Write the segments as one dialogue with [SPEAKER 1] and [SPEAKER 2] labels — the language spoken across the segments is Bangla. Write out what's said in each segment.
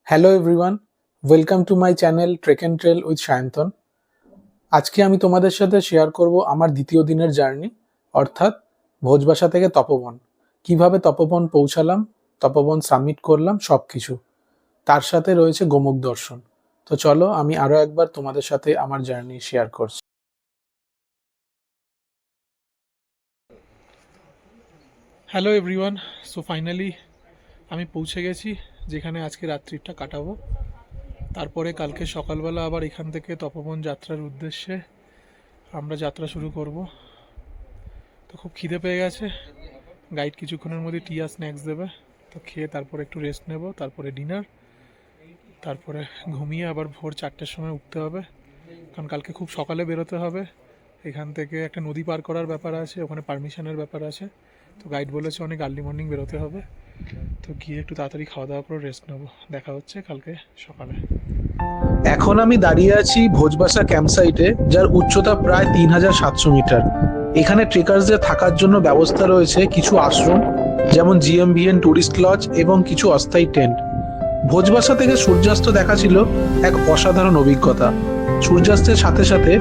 [SPEAKER 1] Hello everyone, welcome to my channel trek and trail with Sayantan. আজকে আমি তোমাদের সাথে শেয়ার করব আমার দ্বিতীয় দিনের জার্নি, অর্থাৎ ভোজবাসা থেকে তপোবন। কিভাবে তপোবন পৌঁছালাম, তপোবন সাবমিট করলাম, সব কিছু। তার সাথে রয়েছে গোমুখ দর্শন। তো চলো আমি আরও একবার তোমাদের সাথে আমার জার্নি শেয়ার করছি। হ্যালো এভরিওয়ান, সো ফাইনালি আমি পৌঁছে গেছি যেখানে আজকে রাত্রিটা কাটাবো। তারপরে কালকে সকালবেলা আবার এখান থেকে তপোবন যাত্রার উদ্দেশ্যে আমরা যাত্রা শুরু করব। তো খুব খিদে পেয়ে গেছে, গাইড কিছুক্ষণের মধ্যে টি আর স্ন্যাক্স দেবে, তো খেয়ে তারপরে একটু রেস্ট নেব, তারপরে ডিনার, তারপরে ঘুমিয়ে আবার ভোর 4টের সময় উঠতে হবে, কারণ কালকে খুব সকালে বেরোতে হবে। এখান থেকে একটা নদী পার করার ব্যাপার আছে, ওখানে পারমিশনের ব্যাপার আছে, তো গাইড বলেছে অনেক আর্লি মর্নিং বেরোতে হবে। তো গিয়ে একটু তাড়াতাড়ি খাওয়া দাওয়া করে রেস্ট নেবো। দেখা হচ্ছে কালকে সকালে। এখন আমি দাঁড়িয়ে আছি ভোজবাসা ক্যাম্পসাইটে, যার উচ্চতা প্রায় 3700 মিটার। এখানে ট্রেকার্সদের থাকার জন্য ব্যবস্থা রয়েছে কিছু আশ্রম, যেমন জিএমবিএন ট্যুরিস্ট লজ এবং কিছু অস্থায়ী টেন্ট। ভোজবাসা থেকে সূর্যাস্ত দেখা ছিল এক অসাধারণ অভিজ্ঞতা। সূর্যাস্তের সাথে সাথে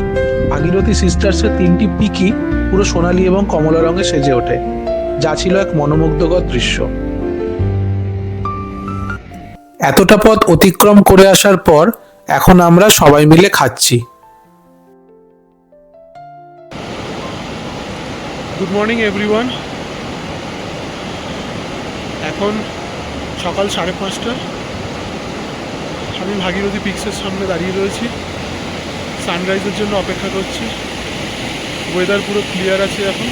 [SPEAKER 1] ভাগীরথী সিস্টার্সের 3টি পিকই পুরো সোনালী এবং কমলা রঙে সেজে ওঠে, যা ছিল এক মনোমুগ্ধকর দৃশ্য। এতটা পথ অতিক্রম করে আসার পর এখন আমরা সবাই মিলে খাচ্ছি। গুড মর্নিং এভরিওয়ান, এখন সকাল 5:30। আমি ভাগীরথী পিক্সের সামনে দাঁড়িয়ে রয়েছি, সানরাইজের জন্য অপেক্ষা করছি। ওয়েদার পুরো ক্লিয়ার আছে এখন।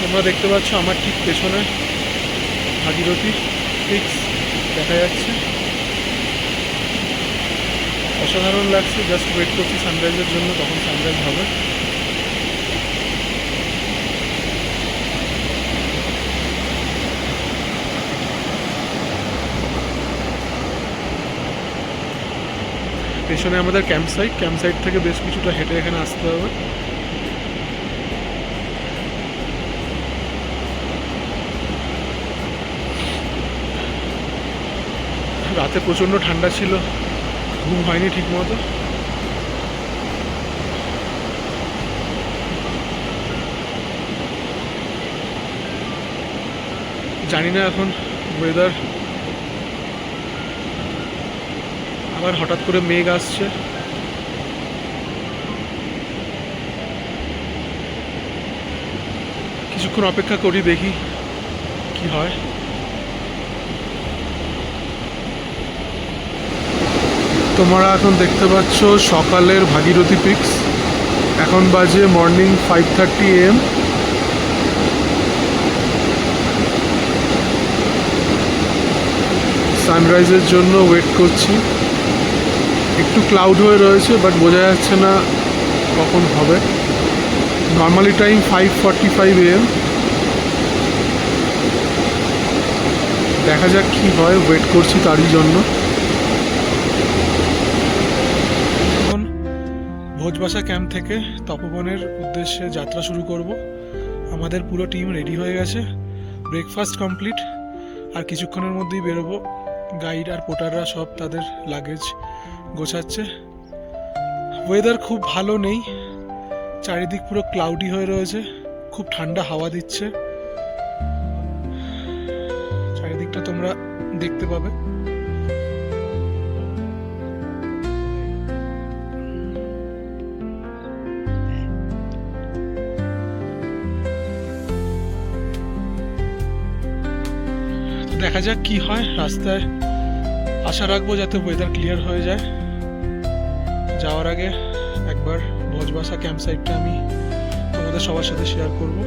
[SPEAKER 1] তোমরা দেখতে পাচ্ছ আমার ঠিক পেছনে ভাগীরথী পিক্স দেখা যাচ্ছে। অসাধারণ লাগছে, জাস্ট ওয়েট করছি সানরাইজের জন্য, তখন সানরাইজ হবে। পেছনে আমাদের ক্যাম্পসাইট থেকে বেশ কিছুটা হেঁটে এখানে আসতে হবে। রাতে প্রচণ্ড ঠান্ডা ছিল, ঘুম হয়নি ঠিক মতো। জানি না এখন ওয়েদার, আবার হঠাৎ করে মেঘ আসছে। কিছুক্ষণ অপেক্ষা করি, দেখি কি হয়। তোমরা এখন দেখতে পাচ্ছ সকালের ভাগীরথী পিক্স। এখন বাজে মর্নিং 5:30 AM। সানরাইজের জন্য ওয়েট করছি। একটু ক্লাউড হয়ে রয়েছে, বাট বোঝা যাচ্ছে না কখন হবে। Normally time 5:45 AM। দেখা যাক কি হয়, ওয়েট করছি তারই জন্য। এখন ভোজবাসা ক্যাম্প থেকে তপোবনের উদ্দেশ্যে যাত্রা শুরু করব। আমাদের পুরো টিম রেডি হয়ে গেছে, ব্রেকফাস্ট কমপ্লিট, আর কিছুক্ষণের মধ্যেই বেরোবো। গাইড আর পোর্টাররা সব তাদের লাগেজ গোছাচ্ছে। ওয়েদার খুব ভালো নেই, চারিদিক পুরো ক্লাউডি হয়ে রয়েছে, খুব ঠান্ডা হাওয়া দিচ্ছে। চারিদিকটা তোমরা দেখতে পাবে। দেখা যাক কি হয়। রাস্তায় আশা রাখবো যাতে ওয়েদার ক্লিয়ার হয়ে যায়। যাওয়ার আগে একবার ভোজবাসা ক্যাম্পসাইটটা আমি তোমাদের সবার সাথে শেয়ার করব।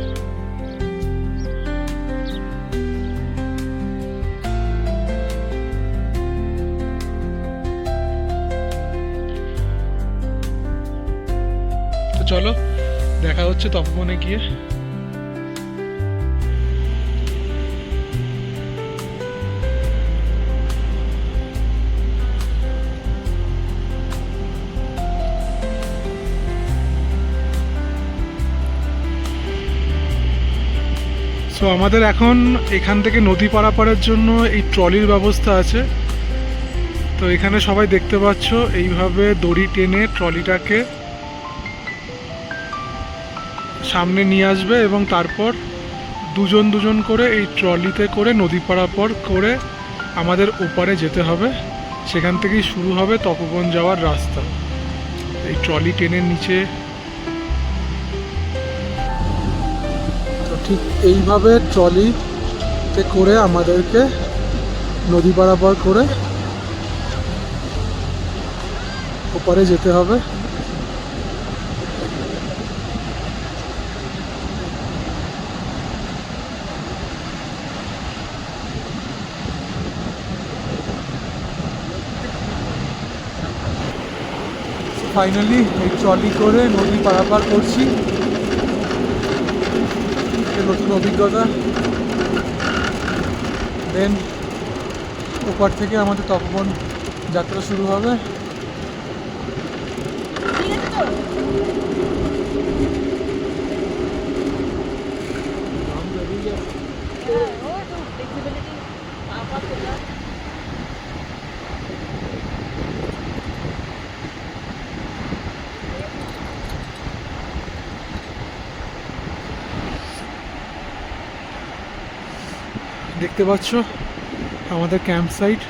[SPEAKER 1] তো চলো দেখা হচ্ছে তপোবনে গিয়ে। সো আমাদের এখন এখান থেকে নদী পারাপারের জন্য এই ট্রলির ব্যবস্থা আছে। তো এখানে সবাই দেখতে পাচ্ছ এইভাবে দড়ি টেনে ট্রলিটাকে সামনে নিয়ে আসবে এবং তারপর দুজন দুজন করে এই ট্রলিতে করে নদী পারাপার করে আমাদের ওপারে যেতে হবে। সেখান থেকেই শুরু হবে তপবন যাওয়ার রাস্তা। এই ট্রলি টেনের নিচে তো ঠিক এইভাবে ট্রলিতে করে আমাদেরকে নদী পারাপার করে ওপারে যেতে হবে। ফাইনালি এই ট্রলি করে নদী পারাপার করছি, নতুন অভিজ্ঞতা। দেন ওপার থেকে আমাদের তপবন যাত্রা শুরু হবে। দেখতে পাচ্ছ আমাদের ক্যাম্প সাইট।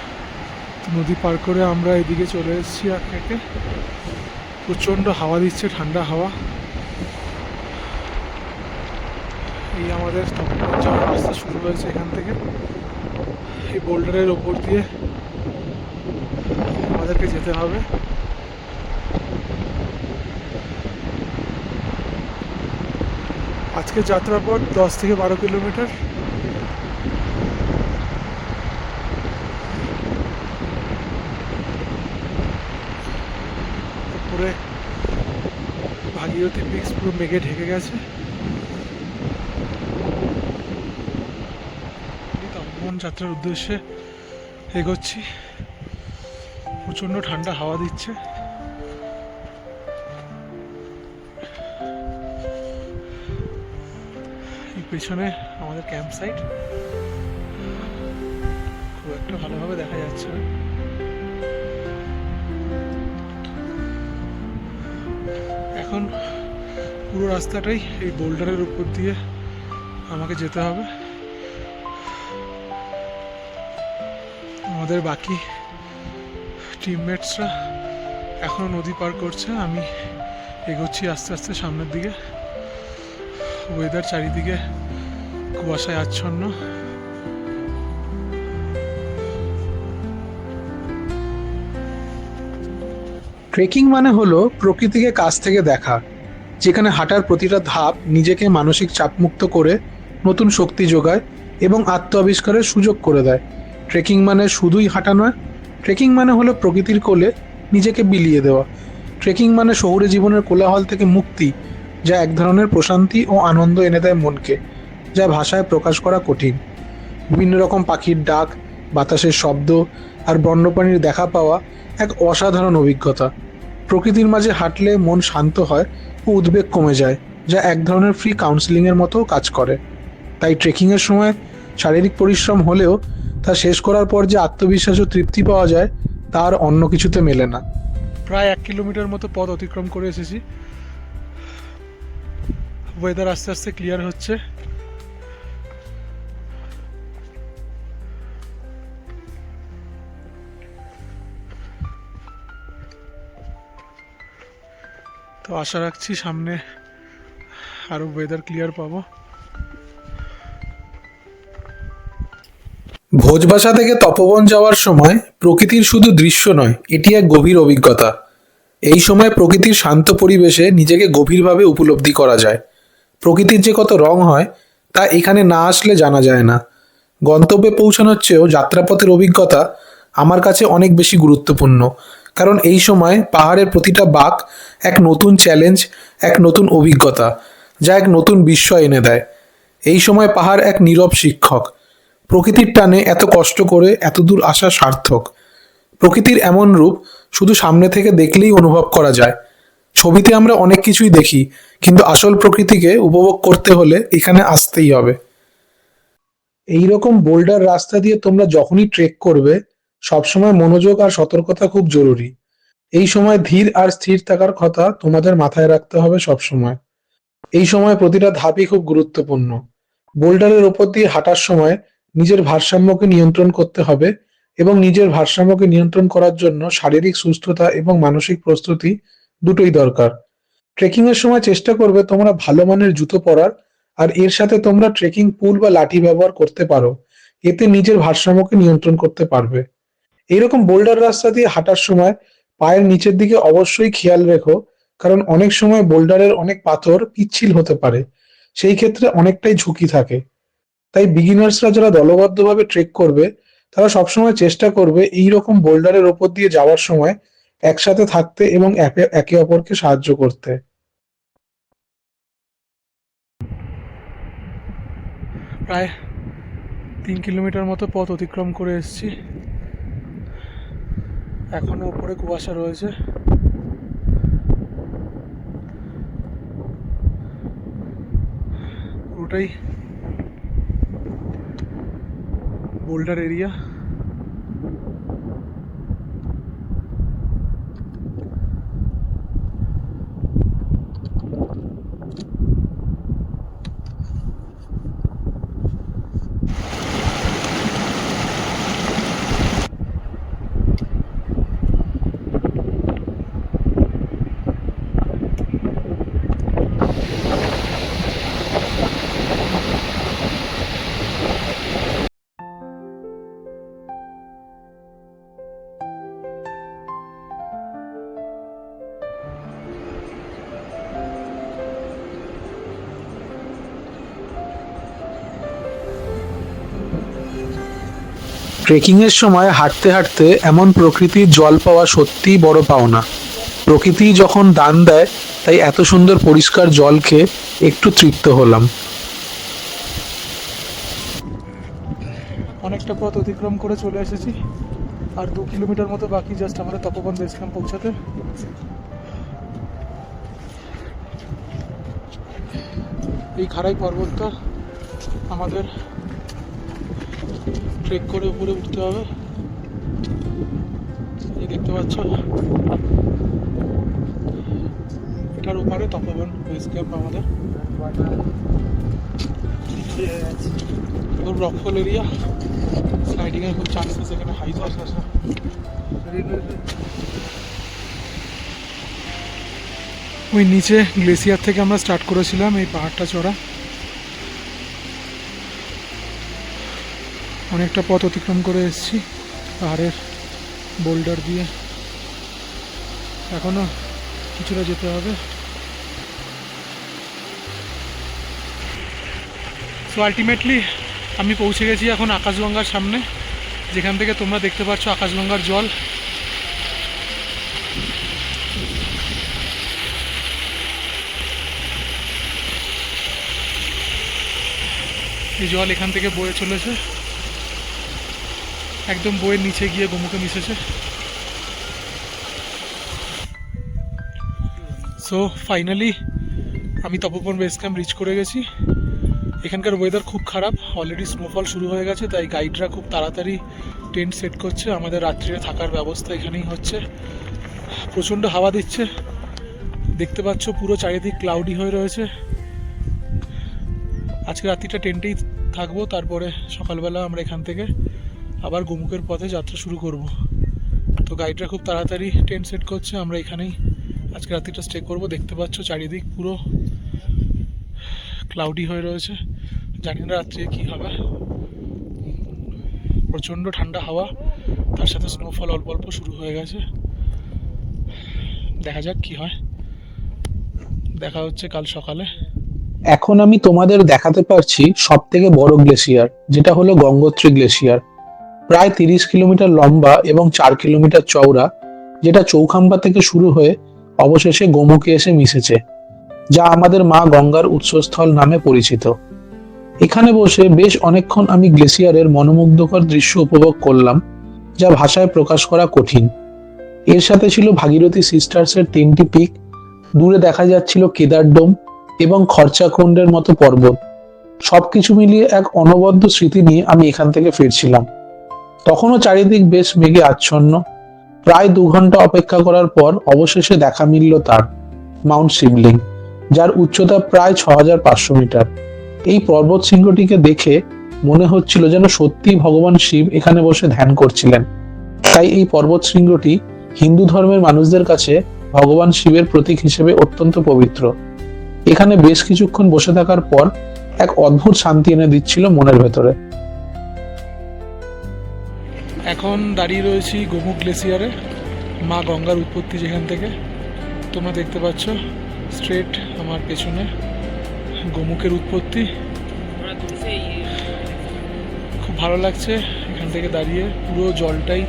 [SPEAKER 1] নদী পার করে আমরা এদিকে চলে এসেছি। আর থেকে প্রচণ্ড হাওয়া দিচ্ছে, ঠান্ডা হাওয়া। এই আমাদের যাওয়ার রাস্তা শুরু হয়েছে এখান থেকে। এই বোল্ডারের ওপর দিয়ে আমাদেরকে যেতে হবে। আজকে যাত্রার পর 10 থেকে 12 কিলোমিটার। উপরে ভাগীরথী পিক্স পুরো মেঘে ঢেকে গেছে। তপবন যাত্রার উদ্দেশ্যে এগোচ্ছি। প্রচণ্ড ঠান্ডা হাওয়া দিচ্ছে। এই পেছনে আমাদের ক্যাম্প সাইট, খুব একটা ভালোভাবে দেখা যাচ্ছে না। এখন পুরো রাস্তাটাই এই বোল্ডারের উপর দিয়ে আমাকে যেতে হবে। আমাদের বাকি টিমমেটসরা এখনো নদী পার করছে, আমি এগোচ্ছি আস্তে আস্তে সামনের দিকে। ওয়েদার চারিদিকে কুয়াশায় আচ্ছন্ন।
[SPEAKER 2] ট্রেকিং মানে হলো প্রকৃতিকে কাছ থেকে দেখা, যেখানে হাঁটার প্রতিটা ধাপ নিজেকে মানসিক চাপমুক্ত করে নতুন শক্তি যোগায় এবং আত্ম আবিষ্কারের সুযোগ করে দেয়। ট্রেকিং মানে শুধুই হাঁটা নয়, ট্রেকিং মানে হলো প্রকৃতির কোলে নিজেকে বিলিয়ে দেওয়া। ট্রেকিং মানে শহুরে জীবনের কোলাহল থেকে মুক্তি, যা এক ধরনের প্রশান্তি ও আনন্দ এনে দেয় মনকে, যা ভাষায় প্রকাশ করা কঠিন। বিভিন্ন রকম পাখির ডাক, বাতাসের শব্দ আর বন্যপ্রাণীর দেখা পাওয়া এক অসাধারণ অভিজ্ঞতা। প্রকৃতির মাঝে হাঁটলে মন শান্ত হয় ও উদ্বেগ কমে যায়, যা এক ধরনের ফ্রি কাউন্সেলিংয়ের মতো কাজ করে। তাই ট্রেকিংয়ের সময় শারীরিক পরিশ্রম হলেও তা শেষ করার পর যে আত্মবিশ্বাস ও তৃপ্তি পাওয়া যায়, তার অন্য কিছুতে মেলে না।
[SPEAKER 1] প্রায় 1 কিলোমিটার মতো পথ অতিক্রম করে এসেছি। ওয়েদার আস্তে আস্তে ক্লিয়ার হচ্ছে। তো আশা রাখছি সামনে আরো ওয়েদার ক্লিয়ার পাবো।
[SPEAKER 2] ভোজবাসা থেকে তপবন যাওয়ার সময় প্রকৃতির শুধু দৃশ্য নয়, এটি এক গভীর অভিজ্ঞতা। এই সময় প্রকৃতির শান্ত পরিবেশে নিজেকে গভীরভাবে উপলব্ধি করা যায়। প্রকৃতির যে কত রং হয় তা এখানে না আসলে জানা যায় না। গন্তব্যে পৌঁছানোর চেয়েও যাত্রাপথের অভিজ্ঞতা আমার কাছে অনেক বেশি গুরুত্বপূর্ণ, কারণ এই সময় পাহাড়ের প্রতিটা বাঁক এক নতুন চ্যালেঞ্জ, এক নতুন অভিজ্ঞতা, যা এক নতুন বিস্ময় এনে দেয়। এই সময় পাহাড় এক নীরব শিক্ষক। প্রকৃতির টানে এত কষ্ট করে এত দূর আসা সার্থক। প্রকৃতির এমন রূপ শুধু সামনে থেকে দেখলেই অনুভব করা যায়। ছবিতে আমরা অনেক কিছুই দেখি, কিন্তু আসল প্রকৃতিকে উপভোগ করতে হলে এখানে আসতেই হবে। এইরকম বোল্ডার রাস্তা দিয়ে তোমরা যখনই ট্রেক করবে, সবসময় মনোযোগ আর সতর্কতা খুব জরুরি। এই সময় ধীর আর স্থির থাকার কথা তোমাদের মাথায় রাখতে হবে সবসময়। এই সময় প্রতিটা ধাপই খুব গুরুত্বপূর্ণ। বোল্ডারের ওপর দিয়ে হাঁটার সময় নিজের ভারসাম্যকে নিয়ন্ত্রণ করতে হবে, এবং নিজের ভারসাম্যকে নিয়ন্ত্রণ করার জন্য শারীরিক সুস্থতা এবং মানসিক প্রস্তুতি দুটোই দরকার। ট্রেকিং এর সময় চেষ্টা করবে তোমরা ভালো মানের জুতো পরার, আর এর সাথে তোমরা ট্রেকিং পুল বা লাঠি ব্যবহার করতে পারো। এতে নিজের ভারসাম্যকে নিয়ন্ত্রণ করতে পারবে। এইরকম বোল্ডার রাস্তা দিয়ে হাঁটার সময় পায়ের নিচের দিকে অবশ্যই খেয়াল রেখো, কারণ অনেক সময় বোল্ডারের অনেক পাথর পিচ্ছিল হতে পারে, সেই ক্ষেত্রে অনেকটাই ঝুঁকি থাকে। তাই বিগিনার্সরা যারা দলবদ্ধভাবে ট্রেক করবে, তারা সবসময় চেষ্টা করবে এই রকম বোল্ডারের ওপর দিয়ে যাওয়ার সময় একসাথে থাকতে এবং একে অপরকে সাহায্য করতে।
[SPEAKER 1] প্রায় 3 কিলোমিটার মতো পথ অতিক্রম করে এসেছি। এখনো উপরে কুয়াশা রয়েছে। পুরোটাই বোল্ডার এরিয়া।
[SPEAKER 2] ট্রেকিং এর সময় হাঁটতে হাঁটতে এমন প্রকৃতির জল পাওয়া সত্যিই বড় পাওনা। প্রকৃতি যখন দান দেয়, তাই এত সুন্দর পরিষ্কার জল খেয়ে একটু তৃপ্ত হলাম।
[SPEAKER 1] অনেকটা পথ অতিক্রম করে চলে এসেছি। আর 2 কিলোমিটার মতো বাকি জাস্ট আমাদের তপোবন বেস ক্যাম্প পৌঁছাতে। এই খাড়াই পর্বতটা আমাদের ট্রেক করে উপরে উঠতে হবে। এই দেখতে পাচ্ছ, এটার উপরে তপোবন বেস ক্যাম্প আমাদের। খুব রকফল এরিয়া, স্লাইডিং এর খুব চান্সেস এখানে হাই জস আছে। ওই নিচে গ্লেসিয়ার থেকে আমরা স্টার্ট করেছিলাম এই পাহাড়টা চড়া। অনেকটা পথ অতিক্রম করে এসেছি পাহাড়ের বোল্ডার দিয়ে। এখনো কিছুটা যেতে হবে। সো আলটিমেটলি আমি পৌঁছে গেছি এখন আকাশগঙ্গার সামনে, যেখান থেকে তোমরা দেখতে পাচ্ছ আকাশগঙ্গার জল। এই জল এখান থেকে বয়ে চলেছে, একদম বইয়ের নিচে গিয়ে গোমুখে মিশেছে। সো ফাইনালি আমি তপোবন বেস ক্যাম্প রিচ করে গেছি। এখানকার ওয়েদার খুব খারাপ, অলরেডি স্নোফল শুরু হয়ে গেছে, তাই গাইডরা খুব তাড়াতাড়ি টেন্ট সেট করছে। আমাদের রাত্রিরে থাকার ব্যবস্থা এখানেই হচ্ছে। প্রচণ্ড হাওয়া দিচ্ছে, দেখতে পাচ্ছ পুরো চারিদিক ক্লাউডি হয়ে রয়েছে। আজকে রাত্রিটা টেন্টেই থাকবো, তারপরে সকালবেলা আমরা এখান থেকে আবার গোমুখের পথে যাত্রা শুরু করব। তো গাইডরা খুব তাড়াতাড়ি টেন্ট সেট করছে, আমরা এখানেই আজকে রাত্রিটা স্টে করব। দেখতে পাচ্ছ চারিদিক পুরো ক্লাউডি হয়ে রয়েছে, জানি না রাত্রে কী হবে। প্রচণ্ড ঠান্ডা হাওয়া, তার সাথে স্নোফল অল্প অল্প শুরু হয়ে গেছে। দেখা যাক কি হয়। দেখা হচ্ছে কাল সকালে।
[SPEAKER 2] এখন আমি তোমাদের দেখাতে পারছি সব থেকে বড় গ্লেসিয়ার, যেটা হলো গঙ্গোত্রী গ্লেসিয়ার। প্রায় 30 কিলোমিটার লম্বা এবং 4 কিলোমিটার চওড়া, যেটা চৌখাম্বা থেকে শুরু হয়ে অবশেষে গোমুখে এসে মিশেছে, যা আমাদের মা গঙ্গার উৎসস্থল নামে পরিচিত। এখানে বসে বেশ অনেকক্ষণ আমি গ্লেসিয়ারের মনোমুগ্ধকর দৃশ্য উপভোগ করলাম, যা ভাষায় প্রকাশ করা কঠিন। এর সাথে ছিল ভাগীরথী সিস্টার্সের 3টি পিক, দূরে দেখা যাচ্ছিল কেদারডোম এবং খরচাকুণ্ডের মতো পর্বত, সবকিছু মিলিয়ে এক অনবদ্য স্মৃতি নিয়ে আমি এখান থেকে ফিরছিলাম। তখনও চারিদিক বেশ মেঘে আচ্ছন্ন। প্রায় 2 ঘন্টা অপেক্ষা করার পর অবশেষে দেখা মিলল তার, মাউন্ট শিবলিং, যার উচ্চতা প্রায় 6500 মিটার। এই পর্বত শৃঙ্গটিকে দেখে মনে হচ্ছিল যেন সত্যিই ভগবান শিব এখানে বসে ধ্যান করছিলেন। তাই এই পর্বত শৃঙ্গটি হিন্দু ধর্মের মানুষদের কাছে ভগবান শিবের প্রতীক হিসেবে অত্যন্ত পবিত্র। এখানে বেশ কিছুক্ষণ বসে থাকার পর এক অদ্ভুত শান্তি এনে দিচ্ছিল মনের ভেতরে।
[SPEAKER 1] এখন দাঁড়িয়ে রয়েছি গোমুখ গ্লেসিয়ারে, মা গঙ্গার উৎপত্তি যেখান থেকে তোমরা দেখতে পাচ্ছ স্ট্রেট আমার পেছনে গোমুখের উৎপত্তি। খুব ভালো লাগছে এখান থেকে দাঁড়িয়ে, পুরো জলটাই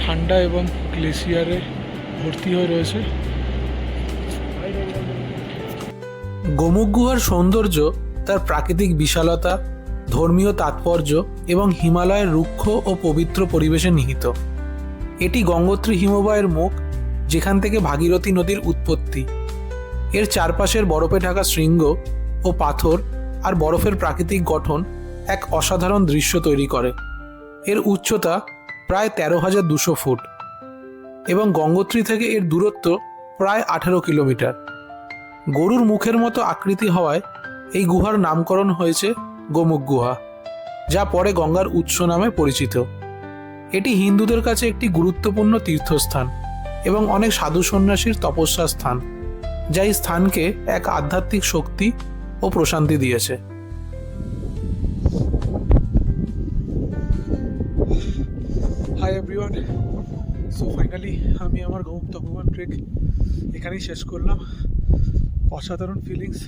[SPEAKER 1] ঠান্ডা এবং গ্লেসিয়ারে ভর্তি হয়ে রয়েছে।
[SPEAKER 2] গোমুখ গুহার সৌন্দর্য তার প্রাকৃতিক বিশালতা, ধর্মীয় তাৎপর্য এবং হিমালয়ের রুক্ষ ও পবিত্র পরিবেশে নিহিত। এটি গঙ্গোত্রী হিমবাহের মুখ, যেখান থেকে ভাগীরথী নদীর উৎপত্তি। এর চারপাশের বরফে ঢাকা শৃঙ্গ ও পাথর আর বরফের প্রাকৃতিক গঠন এক অসাধারণ দৃশ্য তৈরি করে। এর উচ্চতা প্রায় 13,200 ফুট এবং গঙ্গোত্রী থেকে এর দূরত্ব প্রায় 18 কিলোমিটার। গরুর মুখের মতো আকৃতি হওয়ায় এই গুহার নামকরণ হয়েছে গোমুখ গুহা, যা পরে গঙ্গার উৎস নামে পরিচিত। এটি হিন্দুদের কাছে একটি গুরুত্বপূর্ণ তীর্থস্থান এবং অনেক সাধু সন্ন্যাসীর তপস্যা স্থান, যা এই স্থানকে এক আধ্যাত্মিক শক্তি ও প্রশান্তি দিয়েছে।
[SPEAKER 1] হাই এভরিওয়ান, সো ফাইনালি আমি আমার গোমুখ তপোবন ট্রেক এখানেই শেষ করলাম। অসাধারণ ফিলিংস,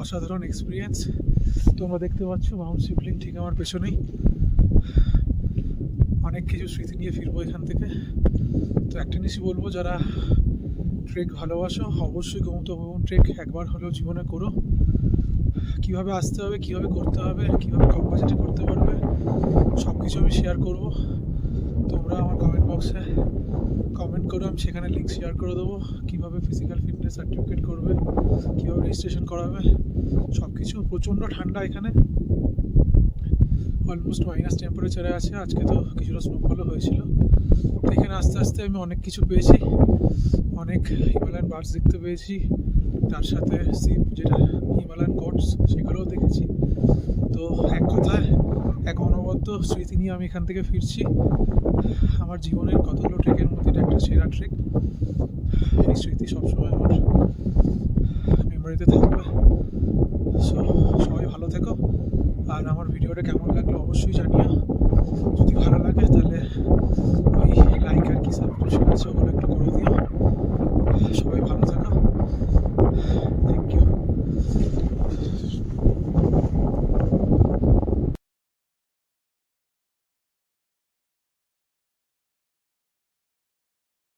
[SPEAKER 1] অসাধারণ এক্সপিরিয়েন্স। তোমরা দেখতে পাচ্ছ মাউন্ট শিবলিং ঠিক আমার পেছনেই। অনেক কিছু স্মৃতি নিয়ে ফিরবো এখান থেকে। তো একটা জিনিসই বলবো, যারা ট্রেক ভালোবাসো অবশ্যই গোমুখ তপোবন ট্রেক একবার হলেও জীবনে করো। কীভাবে আসতে হবে, কীভাবে করতে হবে, কীভাবে কম বাজেটে করতে পারবে, সব কিছু আমি শেয়ার করব। তোমরা আমার কমেন্ট বক্সে কমেন্ট করো, আমি সেখানে লিঙ্ক শেয়ার করে দেবো। কীভাবে ফিজিক্যাল ফিটনেস সার্টিফিকেট করবে, কীভাবে রেজিস্ট্রেশন করাবে, সব কিছু। প্রচণ্ড ঠান্ডা এখানে, অলমোস্ট মাইনাস টেম্পারেচারে আছে। আজকে তো কিছুটা স্নোফলও হয়েছিল। তো এখানে আস্তে আস্তে আমি অনেক কিছু পেয়েছি, অনেক হিমালয়ান বার্ডস দেখতে পেয়েছি, তার সাথে শিব যেটা হিমালয়ান গডস সেগুলোও দেখেছি। তো এক কথায় এক অনবদ্য স্মৃতি নিয়ে আমি এখান থেকে ফিরছি। আমার জীবনের কতগুলো ট্রেকের মধ্যে এটা একটা সেরা ট্রেক। এই স্মৃতি সবসময় আমার মেমোরিতে থাকবে। সো সবাই ভালো থেকো, আর আমার ভিডিওটা কেমন লাগলো অবশ্যই জানাবে।